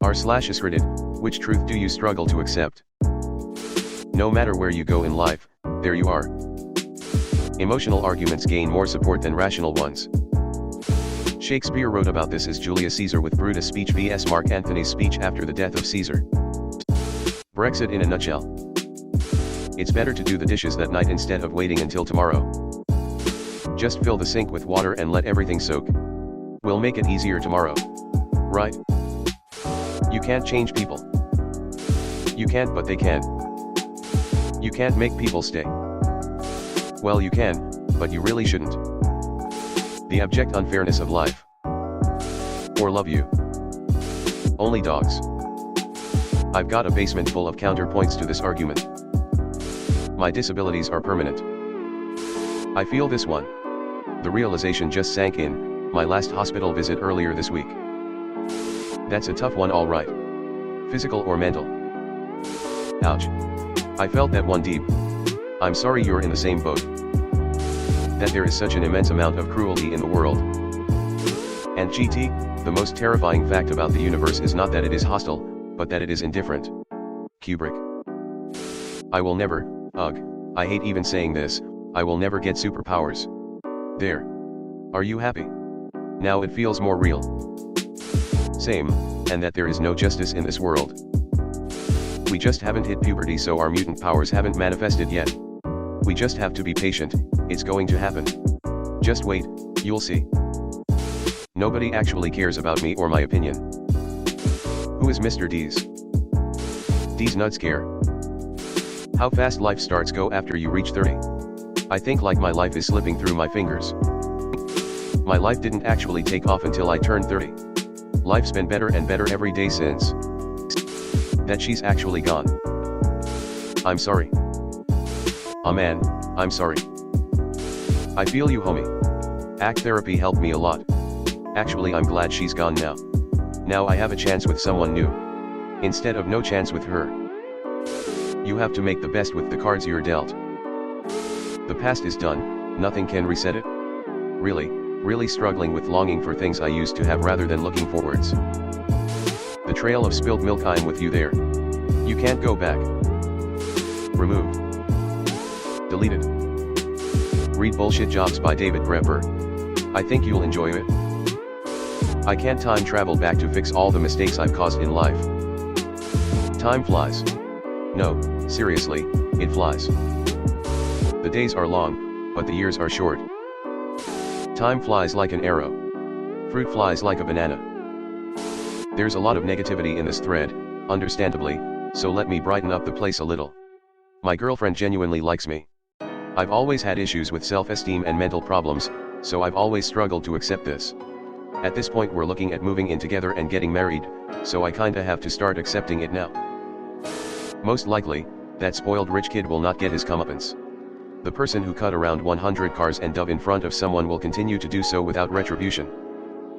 r/askreddit, which truth do you struggle to accept? No matter where you go in life, there you are. Emotional arguments gain more support than rational ones. Shakespeare wrote about this as Julius Caesar with Brutus' speech vs Mark Antony's speech after the death of Caesar. Brexit in a nutshell. It's better to do the dishes that night instead of waiting until tomorrow. Just fill the sink with water and let everything soak. We'll make it easier tomorrow. Right? You can't change people. You can't, but they can. You can't make people stay. Well, you can, but you really shouldn't. The abject unfairness of life. Or love you. Only dogs. I've got a basement full of counterpoints to this argument. My disabilities are permanent. I feel this one. The realization just sank in, my last hospital visit earlier this week. That's a tough one, all right. Physical or mental? Ouch. I felt that one deep. I'm sorry you're in the same boat. That there is such an immense amount of cruelty in the world. And GT, the most terrifying fact about the universe is not that it is hostile, but that it is indifferent. Kubrick. I will never, I hate even saying this, I will never get superpowers. There. Are you happy? Now it feels more real. Same, and that there is no justice in this world. We just haven't hit puberty, so our mutant powers haven't manifested yet. We just have to be patient, it's going to happen. Just wait, you'll see. Nobody actually cares about me or my opinion. Who is Mr. D's? D's nuts care. How fast life starts go after you reach 30. I think like my life is slipping through my fingers. My life didn't actually take off until I turned 30. Life's been better and better every day since. That she's actually gone. I'm sorry. Oh man, I'm sorry. I feel you, homie. ACT therapy helped me a lot. Actually, I'm glad she's gone now. Now I have a chance with someone new. Instead of no chance with her. You have to make the best with the cards you're dealt. The past is done, nothing can reset it. Really struggling with longing for things I used to have rather than looking forwards. The trail of spilled milk, I'm with you there. You can't go back. Removed. Deleted. Read Bullshit Jobs by David Grepper. I think you'll enjoy it. I can't time travel back to fix all the mistakes I've caused in life. Time flies. No, seriously, it flies. The days are long, but the years are short. Time flies like an arrow. Fruit flies like a banana. There's a lot of negativity in this thread, understandably, so let me brighten up the place a little. My girlfriend genuinely likes me. I've always had issues with self-esteem and mental problems, so I've always struggled to accept this. At this point we're looking at moving in together and getting married, so I kinda have to start accepting it now. Most likely, that spoiled rich kid will not get his comeuppance. The person who cut around 100 cars and dove in front of someone will continue to do so without retribution.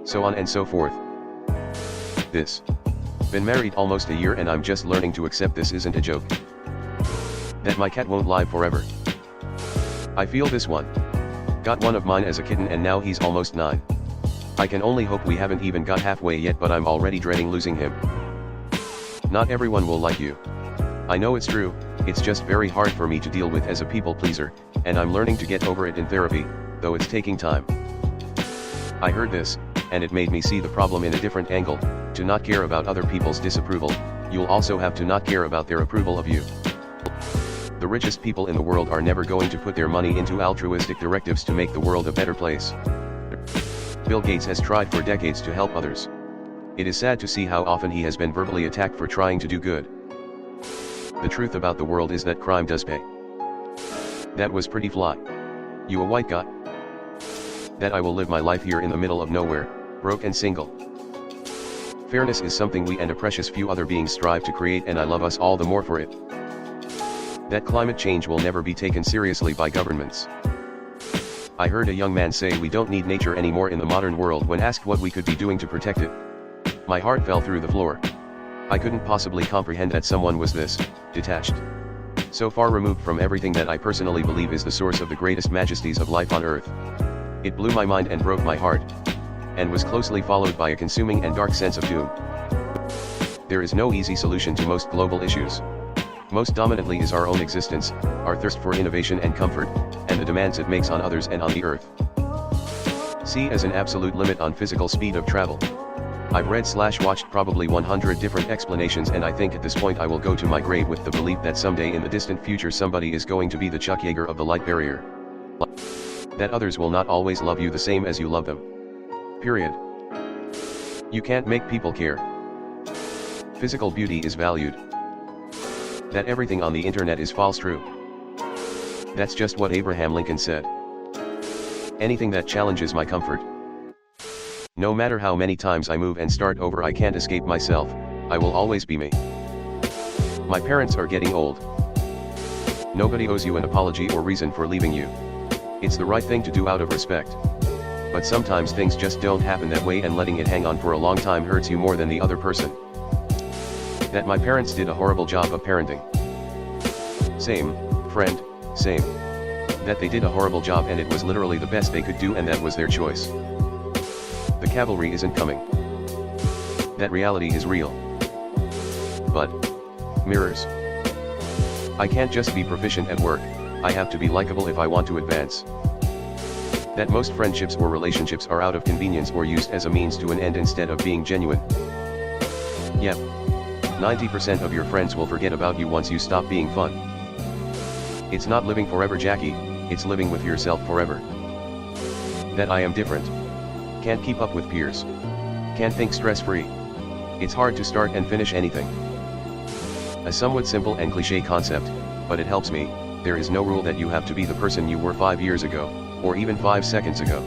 So on and so forth. This. Been married almost a year and I'm just learning to accept this isn't a joke. That my cat won't live forever. I feel this one. Got one of mine as a kitten and now he's almost 9. I can only hope we haven't even got halfway yet, but I'm already dreading losing him. Not everyone will like you. I know it's true, it's just very hard for me to deal with as a people pleaser, and I'm learning to get over it in therapy, though it's taking time. I heard this, and it made me see the problem in a different angle. To not care about other people's disapproval, you'll also have to not care about their approval of you. The richest people in the world are never going to put their money into altruistic directives to make the world a better place. Bill Gates has tried for decades to help others. It is sad to see how often he has been verbally attacked for trying to do good. The truth about the world is that crime does pay. That was pretty fly. You a white guy? That I will live my life here in the middle of nowhere, broke and single. Fairness is something we and a precious few other beings strive to create, and I love us all the more for it. That climate change will never be taken seriously by governments. I heard a young man say we don't need nature anymore in the modern world when asked what we could be doing to protect it. My heart fell through the floor. I couldn't possibly comprehend that someone was this detached. So far removed from everything that I personally believe is the source of the greatest majesties of life on earth. It blew my mind and broke my heart. And was closely followed by a consuming and dark sense of doom. There is no easy solution to most global issues. Most dominantly is our own existence, our thirst for innovation and comfort, and the demands it makes on others and on the earth. C as an absolute limit on physical speed of travel. I've read/watched probably 100 different explanations, and I think at this point I will go to my grave with the belief that someday in the distant future somebody is going to be the Chuck Yeager of the light barrier. That others will not always love you the same as you love them. Period. You can't make people care. Physical beauty is valued. That everything on the internet is false true. That's just what Abraham Lincoln said. Anything that challenges my comfort. No matter how many times I move and start over, I can't escape myself. I will always be me. My parents are getting old. Nobody owes you an apology or reason for leaving you. It's the right thing to do out of respect. But sometimes things just don't happen that way, and letting it hang on for a long time hurts you more than the other person. That my parents did a horrible job of parenting. Same, friend, same. That they did a horrible job and it was literally the best they could do, and that was their choice. The cavalry isn't coming. That reality is real. But mirrors. I can't just be proficient at work, I have to be likable if I want to advance. That most friendships or relationships are out of convenience or used as a means to an end instead of being genuine. Yep. 90% of your friends will forget about you once you stop being fun. It's not living forever, Jackie, it's living with yourself forever. That I am different. Can't keep up with peers. Can't think stress-free. It's hard to start and finish anything. A somewhat simple and cliché concept, but it helps me. There is no rule that you have to be the person you were 5 years ago, or even 5 seconds ago.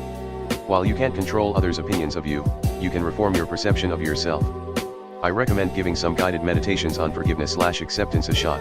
While you can't control others' opinions of you, you can reform your perception of yourself. I recommend giving some guided meditations on forgiveness/acceptance a shot.